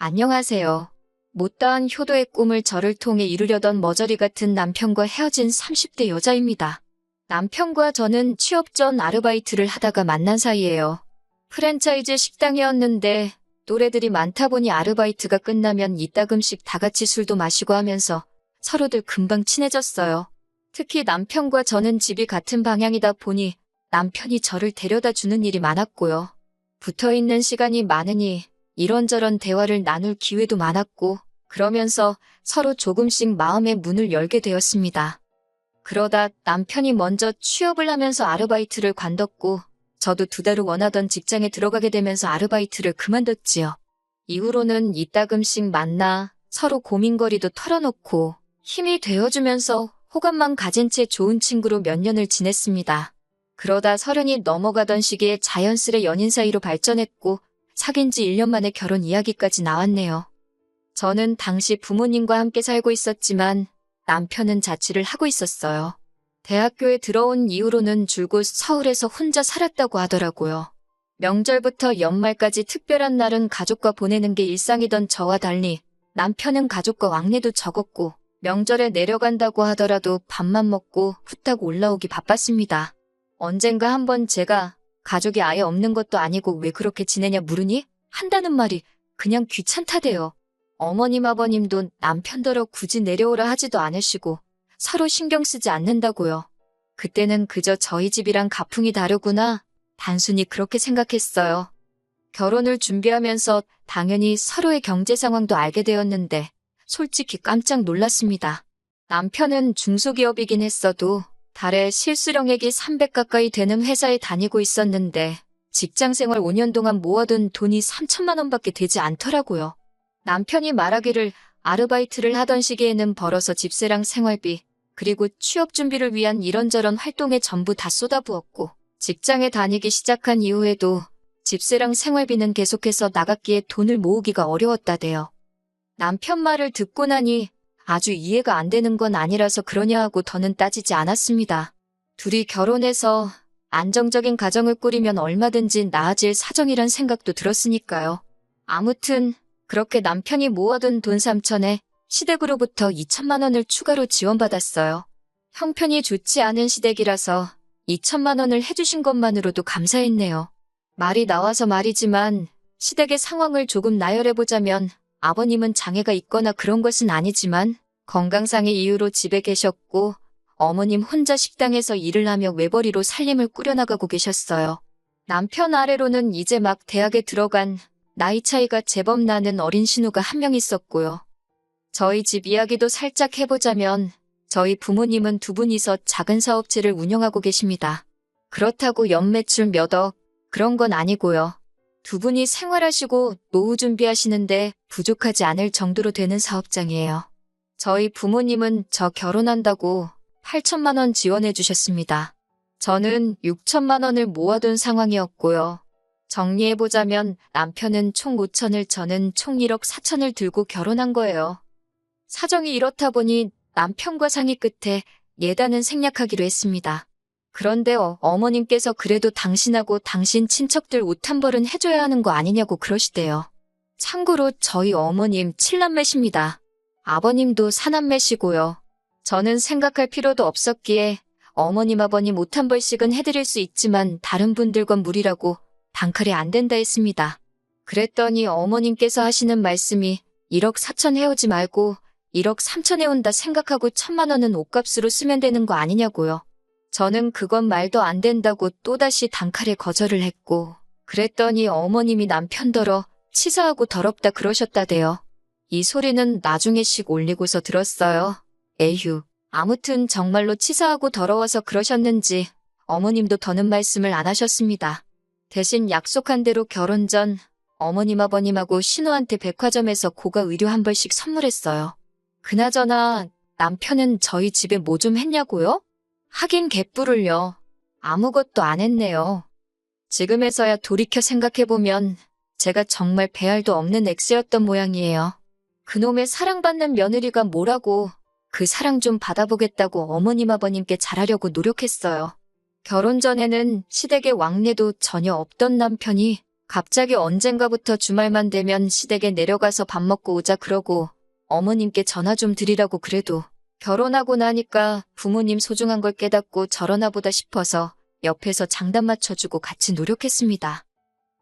안녕하세요. 못다한 효도의 꿈을 저를 통해 이루려던 머저리 같은 남편과 헤어진 30대 여자입니다. 남편과 저는 취업 전 아르바이트를 하다가 만난 사이예요. 프랜차이즈 식당이었는데 또래들이 많다 보니 아르바이트가 끝나면 이따금씩 다 같이 술도 마시고 하면서 서로들 금방 친해졌어요. 특히 남편과 저는 집이 같은 방향이다 보니 남편이 저를 데려다 주는 일이 많았고요. 붙어있는 시간이 많으니 이런저런 대화를 나눌 기회도 많았고 그러면서 서로 조금씩 마음의 문을 열게 되었습니다. 그러다 남편이 먼저 취업을 하면서 아르바이트를 관뒀고 저도 2달 후 원하던 직장에 들어가게 되면서 아르바이트를 그만뒀지요. 이후로는 이따금씩 만나 서로 고민거리도 털어놓고 힘이 되어주면서 호감만 가진 채 좋은 친구로 몇 년을 지냈습니다. 그러다 30이 넘어가던 시기에 자연스레 연인 사이로 발전했고 사귄 지 1년 만에 결혼 이야기까지 나왔네요. 저는 당시 부모님과 함께 살고 있었지만 남편은 자취를 하고 있었어요. 대학교에 들어온 이후로는 줄곧 서울에서 혼자 살았다고 하더라고요. 명절부터 연말까지 특별한 날은 가족과 보내는 게 일상이던 저와 달리 남편은 가족과 왕래도 적었고 명절에 내려간다고 하더라도 밥만 먹고 후딱 올라오기 바빴습니다. 언젠가 한번 제가 가족이 아예 없는 것도 아니고 왜 그렇게 지내냐 물으니 한다는 말이 그냥 귀찮다대요. 어머님 아버님도 남편더러 굳이 내려오라 하지도 않으시고 서로 신경 쓰지 않는다고요. 그때는 그저 저희 집이랑 가풍이 다르구나 단순히 그렇게 생각했어요. 결혼을 준비하면서 당연히 서로의 경제 상황도 알게 되었는데 솔직히 깜짝 놀랐습니다. 남편은 중소기업이긴 했어도 달에 실수령액이 300 가까이 되는 회사에 다니고 있었는데 직장생활 5년 동안 모아둔 돈이 3천만 원밖에 되지 않더라고요. 남편이 말하기를 아르바이트를 하던 시기에는 벌어서 집세랑 생활비 그리고 취업 준비를 위한 이런저런 활동에 전부 다 쏟아부었고 직장에 다니기 시작한 이후에도 집세랑 생활비는 계속해서 나갔기에 돈을 모으기가 어려웠다대요. 남편 말을 듣고 나니 아주 이해가 안 되는 건 아니라서 그러냐 하고 더는 따지지 않았습니다. 둘이 결혼해서 안정적인 가정을 꾸리면 얼마든지 나아질 사정이란 생각도 들었으니까요. 아무튼 그렇게 남편이 모아둔 돈 3천에 시댁으로부터 2천만 원을 추가로 지원받았어요. 형편이 좋지 않은 시댁이라서 2천만 원을 해주신 것만으로도 감사했네요. 말이 나와서 말이지만 시댁의 상황을 조금 나열해보자면 아버님은 장애가 있거나 그런 것은 아니지만 건강상의 이유로 집에 계셨고 어머님 혼자 식당에서 일을 하며 외벌이로 살림을 꾸려나가고 계셨어요. 남편 아래로는 이제 막 대학에 들어간 나이 차이가 제법 나는 어린 신우가 한 명 있었고요. 저희 집 이야기도 살짝 해보자면 저희 부모님은 2분이서 작은 사업체를 운영하고 계십니다. 그렇다고 연매출 몇 억 그런 건 아니고요. 2분이 생활하시고 노후 준비하시는데 부족하지 않을 정도로 되는 사업장이에요. 저희 부모님은 저 결혼한다고 8천만 원 지원해 주셨습니다. 저는 6천만 원을 모아둔 상황이었고요. 정리해보자면 남편은 총 5천을 저는 총 1억 4천을 들고 결혼한 거예요. 사정이 이렇다 보니 남편과 상의 끝에 예단은 생략하기로 했습니다. 그런데 어머님께서 그래도 당신하고 당신 친척들 옷 한 벌은 해줘야 하는 거 아니냐고 그러시대요. 참고로 저희 어머님 7남매십니다. 아버님도 4남매시고요. 저는 생각할 필요도 없었기에 어머님 아버님 옷 한 벌씩은 해드릴 수 있지만 다른 분들건 무리라고 단칼에 안 된다 했습니다. 그랬더니 어머님께서 하시는 말씀이 1억 4천 해오지 말고 1억 3천 해온다 생각하고 1천만 원은 옷값으로 쓰면 되는 거 아니냐고요. 저는 그건 말도 안 된다고 또다시 단칼에 거절을 했고 그랬더니 어머님이 남편더러 치사하고 더럽다 그러셨다대요. 이 소리는 나중에씩 올리고서 들었어요. 에휴. 아무튼 정말로 치사하고 더러워서 그러셨는지 어머님도 더는 말씀을 안 하셨습니다. 대신 약속한 대로 결혼 전 어머님 아버님하고 신우한테 백화점에서 고가 의류 한 벌씩 선물했어요. 그나저나 남편은 저희 집에 뭐 좀 했냐고요? 하긴 개뿔을요. 아무것도 안 했네요. 지금에서야 돌이켜 생각해보면 제가 정말 배알도 없는 엑스였던 모양이에요. 그놈의 사랑받는 며느리가 뭐라고 그 사랑 좀 받아보겠다고 어머님 아버님께 잘하려고 노력했어요. 결혼 전에는 시댁의 왕래도 전혀 없던 남편이 갑자기 언젠가부터 주말만 되면 시댁에 내려가서 밥 먹고 오자 그러고 어머님께 전화 좀 드리라고 그래도 결혼하고 나니까 부모님 소중한 걸 깨닫고 저러나 보다 싶어서 옆에서 장단 맞춰주고 같이 노력했습니다.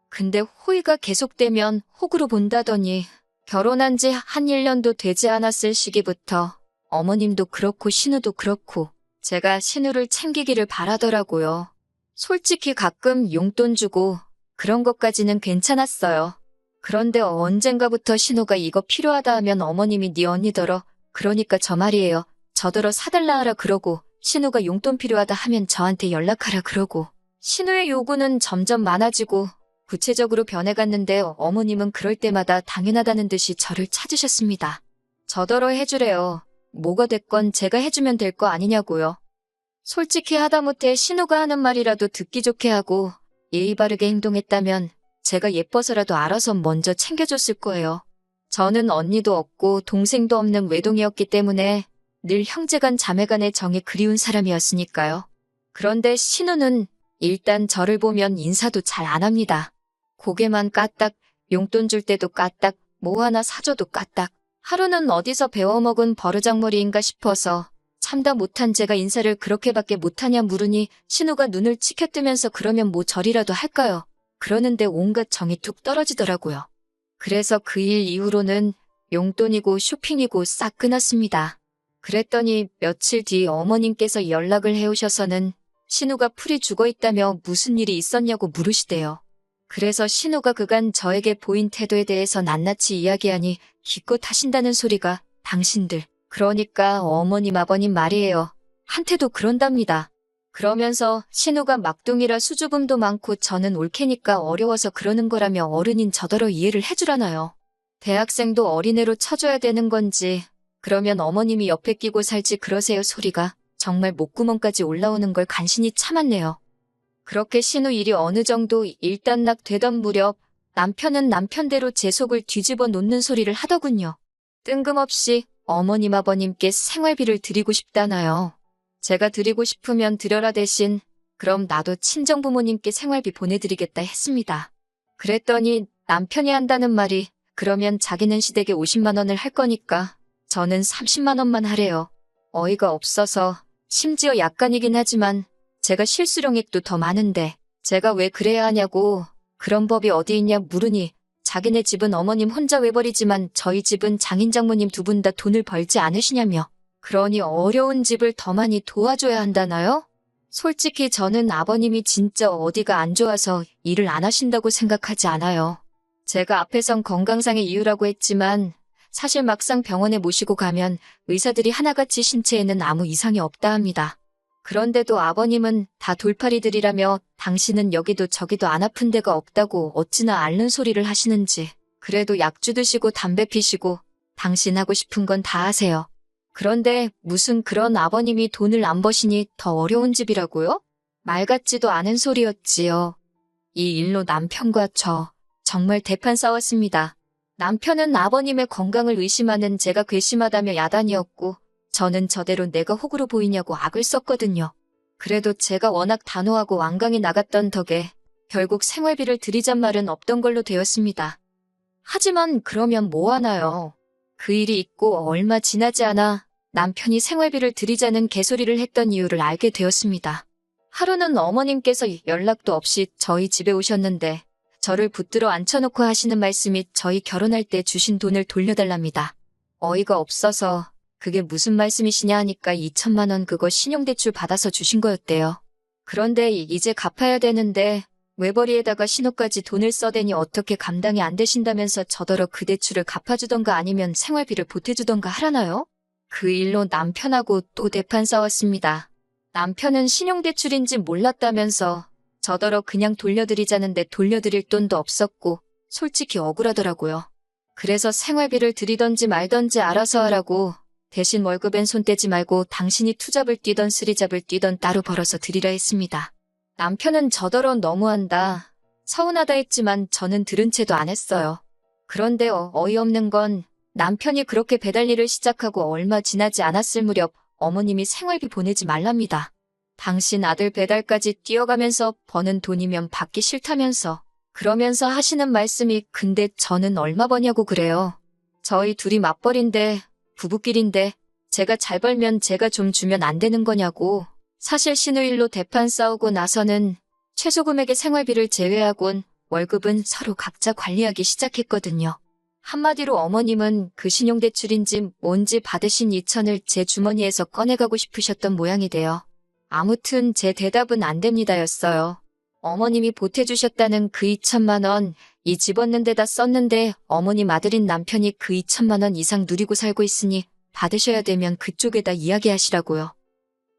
근데 호의가 계속되면 호구로 본다더니 결혼한 지 한 1년도 되지 않았을 시기부터 어머님도 그렇고 신우도 그렇고 제가 신우를 챙기기를 바라더라고요. 솔직히 가끔 용돈 주고 그런 것까지는 괜찮았어요. 그런데 언젠가부터 신우가 이거 필요하다 하면 어머님이 네 언니더러 그러니까 저 말이에요. 저더러 사달라 하라 그러고 신우가 용돈 필요하다 하면 저한테 연락하라 그러고 신우의 요구는 점점 많아지고 구체적으로 변해갔는데 어머님은 그럴 때마다 당연하다는 듯이 저를 찾으셨습니다. 저더러 해주래요. 뭐가 됐건 제가 해주면 될 거 아니냐고요. 솔직히 하다못해 신우가 하는 말이라도 듣기 좋게 하고 예의 바르게 행동했다면 제가 예뻐서라도 알아서 먼저 챙겨줬을 거예요. 저는 언니도 없고 동생도 없는 외동이었기 때문에 늘 형제간 자매간의 정이 그리운 사람이었으니까요. 그런데 신우는 일단 저를 보면 인사도 잘 안 합니다. 고개만 까딱, 용돈 줄 때도 까딱, 뭐 하나 사줘도 까딱. 하루는 어디서 배워먹은 버르장머리인가 싶어서 참다 못한 제가 인사를 그렇게밖에 못하냐 물으니 신우가 눈을 치켜뜨면서 그러면 뭐 절이라도 할까요? 그러는데 온갖 정이 툭 떨어지더라고요. 그래서 그 일 이후로는 용돈이고 쇼핑이고 싹 끊었습니다. 그랬더니 며칠 뒤 어머님께서 연락을 해오셔서는 신우가 풀이 죽어있다며 무슨 일이 있었냐고 물으시대요. 그래서 신우가 그간 저에게 보인 태도에 대해서 낱낱이 이야기하니 기껏 하신다는 소리가 당신들, 그러니까 어머님 아버님 말이에요. 한테도 그런답니다. 그러면서 신우가 막둥이라 수줍음도 많고 저는 올케니까 어려워서 그러는 거라며 어른인 저더러 이해를 해주라나요. 대학생도 어린애로 쳐줘야 되는 건지 그러면 어머님이 옆에 끼고 살지 그러세요 소리가 정말 목구멍까지 올라오는 걸 간신히 참았네요. 그렇게 신우 일이 어느 정도 일단락 되던 무렵 남편은 남편대로 제 속을 뒤집어 놓는 소리를 하더군요. 뜬금없이 어머님 아버님께 생활비를 드리고 싶다나요. 제가 드리고 싶으면 드려라 대신 그럼 나도 친정부모님께 생활비 보내드리겠다 했습니다. 그랬더니 남편이 한다는 말이 그러면 자기는 시댁에 50만 원을 할 거니까 저는 30만 원만 하래요. 어이가 없어서 심지어 약간이긴 하지만 제가 실수령액도 더 많은데 제가 왜 그래야 하냐고 그런 법이 어디 있냐 물으니 자기네 집은 어머님 혼자 외벌이지만 저희 집은 장인 장모님 두 분 다 돈을 벌지 않으시냐며 그러니 어려운 집을 더 많이 도와줘야 한다나요? 솔직히 저는 아버님이 진짜 어디가 안 좋아서 일을 안 하신다고 생각하지 않아요. 제가 앞에선 건강상의 이유라고 했지만 사실 막상 병원에 모시고 가면 의사들이 하나같이 신체에는 아무 이상이 없다 합니다. 그런데도 아버님은 다 돌팔이들이라며 당신은 여기도 저기도 안 아픈 데가 없다고 어찌나 앓는 소리를 하시는지 그래도 약주 드시고 담배 피시고 당신 하고 싶은 건 다 하세요. 그런데 무슨 그런 아버님이 돈을 안 버시니 더 어려운 집이라고요? 말 같지도 않은 소리였지요. 이 일로 남편과 저 정말 대판 싸웠습니다. 남편은 아버님의 건강을 의심하는 제가 괘씸하다며 야단이었고 저는 저대로 내가 호구로 보이냐고 악을 썼거든요. 그래도 제가 워낙 단호하고 완강히 나갔던 덕에 결국 생활비를 드리잔 말은 없던 걸로 되었습니다. 하지만 그러면 뭐 하나요? 그 일이 있고 얼마 지나지 않아 남편이 생활비를 드리자는 개소리를 했던 이유를 알게 되었습니다. 하루는 어머님께서 연락도 없이 저희 집에 오셨는데 저를 붙들어 앉혀놓고 하시는 말씀이 저희 결혼할 때 주신 돈을 돌려달랍니다. 어이가 없어서 그게 무슨 말씀이시냐 하니까 2천만 원 그거 신용대출 받아서 주신 거였대요. 그런데 이제 갚아야 되는데 외벌이에다가 신호까지 돈을 써대니 어떻게 감당이 안 되신다면서 저더러 그 대출을 갚아주던가 아니면 생활비를 보태주던가 하라나요? 그 일로 남편하고 또 대판 싸웠습니다. 남편은 신용대출인지 몰랐다면서 저더러 그냥 돌려드리자는데 돌려드릴 돈도 없었고 솔직히 억울하더라고요. 그래서 생활비를 드리던지 말던지 알아서 하라고 대신 월급엔 손 떼지 말고 당신이 투잡을 뛰던 쓰리잡을 뛰던 따로 벌어서 드리라 했습니다. 남편은 저더러 너무한다. 서운하다 했지만 저는 들은 채도 안 했어요. 그런데 어이없는 건 남편이 그렇게 배달 일을 시작하고 얼마 지나지 않았을 무렵 어머님이 생활비 보내지 말랍니다. 당신 아들 배달까지 뛰어가면서 버는 돈이면 받기 싫다면서 그러면서 하시는 말씀이 근데 저는 얼마 버냐고 그래요. 저희 둘이 맞벌인데 부부끼린데 제가 잘 벌면 제가 좀 주면 안 되는 거냐고. 사실 신우일로 대판 싸우고 나서는 최소 금액의 생활비를 제외하곤 월급은 서로 각자 관리하기 시작했거든요. 한마디로 어머님은 그 신용대출인지 뭔지 받으신 2천을 제 주머니에서 꺼내가고 싶으셨던 모양이 돼요. 아무튼 제 대답은 안 됩니다였어요. 어머님이 보태주셨다는 그 2천만 원, 이 집 얻는 데다 썼는데 어머님 아들인 남편이 그 2천만 원 이상 누리고 살고 있으니 받으셔야 되면 그쪽에다 이야기하시라고요.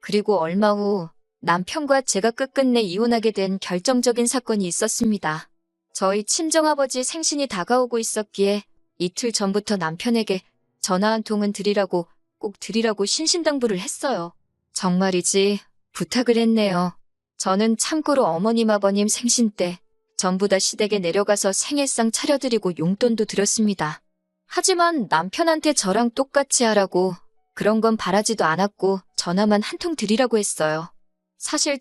그리고 얼마 후 남편과 제가 끝끝내 이혼하게 된 결정적인 사건이 있었습니다. 저희 친정아버지 생신이 다가오고 있었기에 이틀 전부터 남편에게 전화 한 통은 드리라고 꼭 드리라고 신신당부를 했어요. 정말이지 부탁을 했네요. 저는 참고로 어머님 아버님 생신 때 전부 다 시댁에 내려가서 생일상 차려드리고 용돈도 드렸습니다. 하지만 남편한테 저랑 똑같이 하라고 그런 건 바라지도 않았고 전화만 한 통 드리라고 했어요. 사실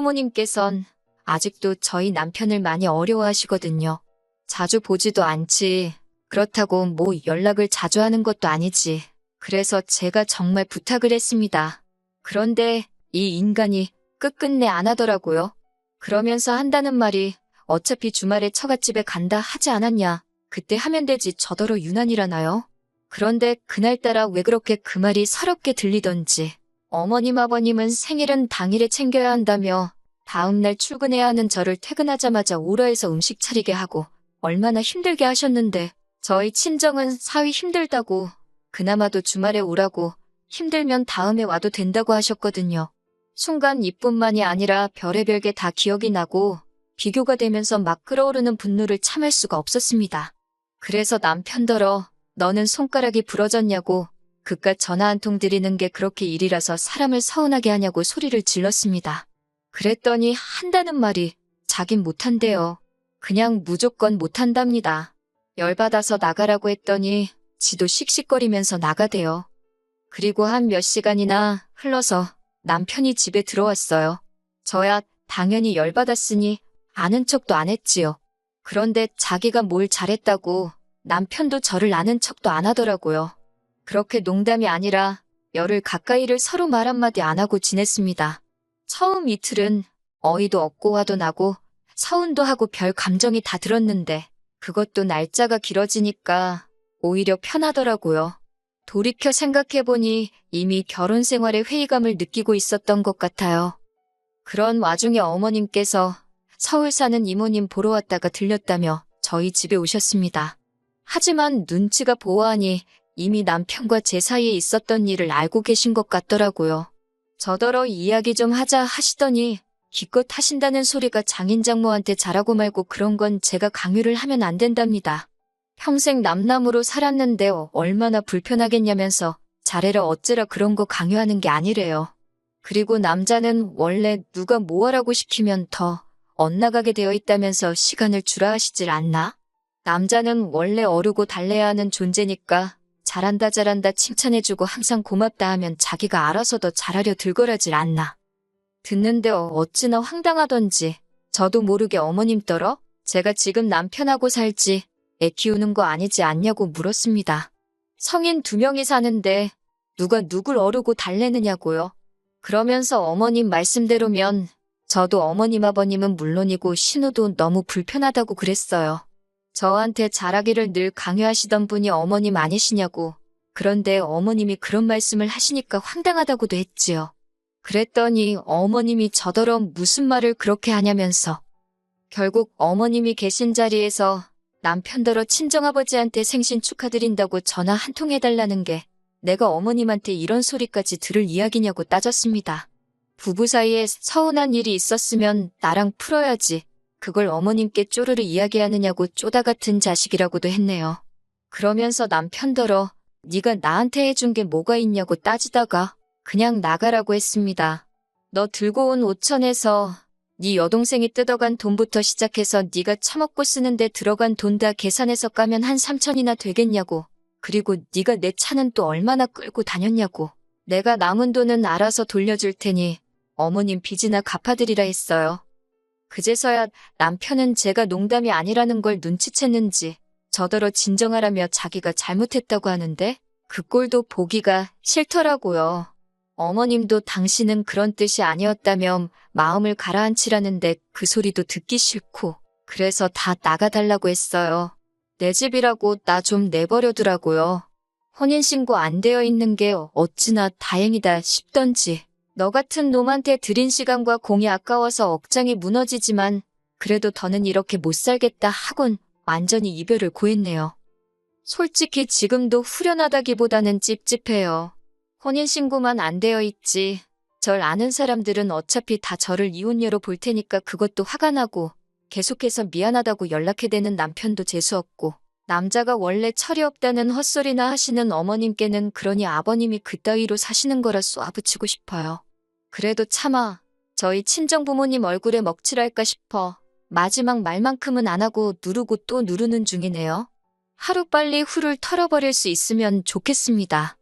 친정부모님께선 아직도 저희 남편을 많이 어려워하시거든요. 자주 보지도 않지. 그렇다고 뭐 연락을 자주 하는 것도 아니지. 그래서 제가 정말 부탁을 했습니다. 그런데 이 인간이 끝끝내 안 하더라고요. 그러면서 한다는 말이 어차피 주말에 처갓집에 간다 하지 않았냐. 그때 하면 되지 저더러 유난이라나요? 그런데 그날따라 왜 그렇게 그 말이 서럽게 들리던지. 어머님 아버님은 생일은 당일에 챙겨야 한다며 다음날 출근해야 하는 저를 퇴근하자마자 오라해서 음식 차리게 하고 얼마나 힘들게 하셨는데 저희 친정은 사위 힘들다고 그나마도 주말에 오라고 힘들면 다음에 와도 된다고 하셨거든요. 순간 이뿐만이 아니라 별의별 게 다 기억이 나고 비교가 되면서 막 끓어오르는 분노를 참을 수가 없었습니다. 그래서 남편더러 너는 손가락이 부러졌냐고 그깟 전화 한 통 드리는 게 그렇게 일이라서 사람을 서운하게 하냐고 소리를 질렀습니다. 그랬더니 한다는 말이 자긴 못한대요. 그냥 무조건 못한답니다. 열받아서 나가라고 했더니 지도 씩씩거리면서 나가대요. 그리고 한 몇 시간이나 흘러서 남편이 집에 들어왔어요. 저야 당연히 열받았으니 아는 척도 안 했지요. 그런데 자기가 뭘 잘했다고 남편도 저를 아는 척도 안 하더라고요. 그렇게 농담이 아니라 열흘 가까이를 서로 말 한마디 안 하고 지냈습니다. 처음 이틀은 어이도 없고 화도 나고 서운도 하고 별 감정이 다 들었는데 그것도 날짜가 길어지니까 오히려 편하더라고요. 돌이켜 생각해보니 이미 결혼 생활에 회의감을 느끼고 있었던 것 같아요. 그런 와중에 어머님께서 서울 사는 이모님 보러 왔다가 들렸다며 저희 집에 오셨습니다. 하지만 눈치가 보아하니 이미 남편과 제 사이에 있었던 일을 알고 계신 것 같더라고요. 저더러 이야기 좀 하자 하시더니 기껏 하신다는 소리가 장인장모한테 잘하고 말고 그런 건 제가 강요를 하면 안 된답니다. 평생 남남으로 살았는데 얼마나 불편하겠냐면서 잘해라 어째라 그런 거 강요하는 게 아니래요. 그리고 남자는 원래 누가 뭐 하라고 시키면 더 엇나가게 되어 있다면서 시간을 주라 하시질 않나? 남자는 원래 어르고 달래야 하는 존재니까 잘한다 잘한다 칭찬해주고 항상 고맙다 하면 자기가 알아서 더 잘하려 들거라질 않나. 듣는데 어찌나 황당하던지 저도 모르게 어머님 떨어 제가 지금 남편하고 살지 애 키우는 거 아니지 않냐고 물었습니다. 성인 2명이 사는데 누가 누굴 어르고 달래느냐고요. 그러면서 어머님 말씀대로면 저도 어머님 아버님은 물론이고 신우도 너무 불편하다고 그랬어요. 저한테 잘하기를 늘 강요하시던 분이 어머님 아니시냐고. 그런데 어머님이 그런 말씀을 하시니까 황당하다고도 했지요. 그랬더니 어머님이 저더러 무슨 말을 그렇게 하냐면서 결국 어머님이 계신 자리에서 남편더러 친정아버지한테 생신 축하드린다고 전화 한 통 해달라는 게 내가 어머님한테 이런 소리까지 들을 이야기냐고 따졌습니다. 부부 사이에 서운한 일이 있었으면 나랑 풀어야지. 그걸 어머님께 쪼르르 이야기하느냐고 쪼다 같은 자식이라고도 했네요. 그러면서 남편더러 네가 나한테 해준 게 뭐가 있냐고 따지다가 그냥 나가라고 했습니다. 너 들고 온 5천에서 네 여동생이 뜯어간 돈부터 시작해서 네가 처먹고 쓰는데 들어간 돈 다 계산해서 까면 한 3천이나 되겠냐고. 그리고 네가 내 차는 또 얼마나 끌고 다녔냐고. 내가 남은 돈은 알아서 돌려줄 테니 어머님 빚이나 갚아드리라 했어요. 그제서야 남편은 제가 농담이 아니라는 걸 눈치챘는지 저더러 진정하라며 자기가 잘못했다고 하는데 그 꼴도 보기가 싫더라고요. 어머님도 당신은 그런 뜻이 아니었다며 마음을 가라앉히라는데 그 소리도 듣기 싫고 그래서 다 나가달라고 했어요. 내 집이라고 나 좀 내버려두라고요. 혼인신고 안 되어 있는 게 어찌나 다행이다 싶던지. 너 같은 놈한테 들인 시간과 공이 아까워서 억장이 무너지지만 그래도 더는 이렇게 못 살겠다 하곤 완전히 이별을 고했네요. 솔직히 지금도 후련하다기보다는 찝찝해요. 혼인신고만 안 되어 있지. 절 아는 사람들은 어차피 다 저를 이혼녀로 볼 테니까 그것도 화가 나고 계속해서 미안하다고 연락해대는 남편도 재수없고 남자가 원래 철이 없다는 헛소리나 하시는 어머님께는 그러니 아버님이 그따위로 사시는 거라 쏘아붙이고 싶어요. 그래도 차마 저희 친정부모님 얼굴에 먹칠할까 싶어 마지막 말만큼은 안 하고 누르고 또 누르는 중이네요. 하루빨리 후를 털어버릴 수 있으면 좋겠습니다.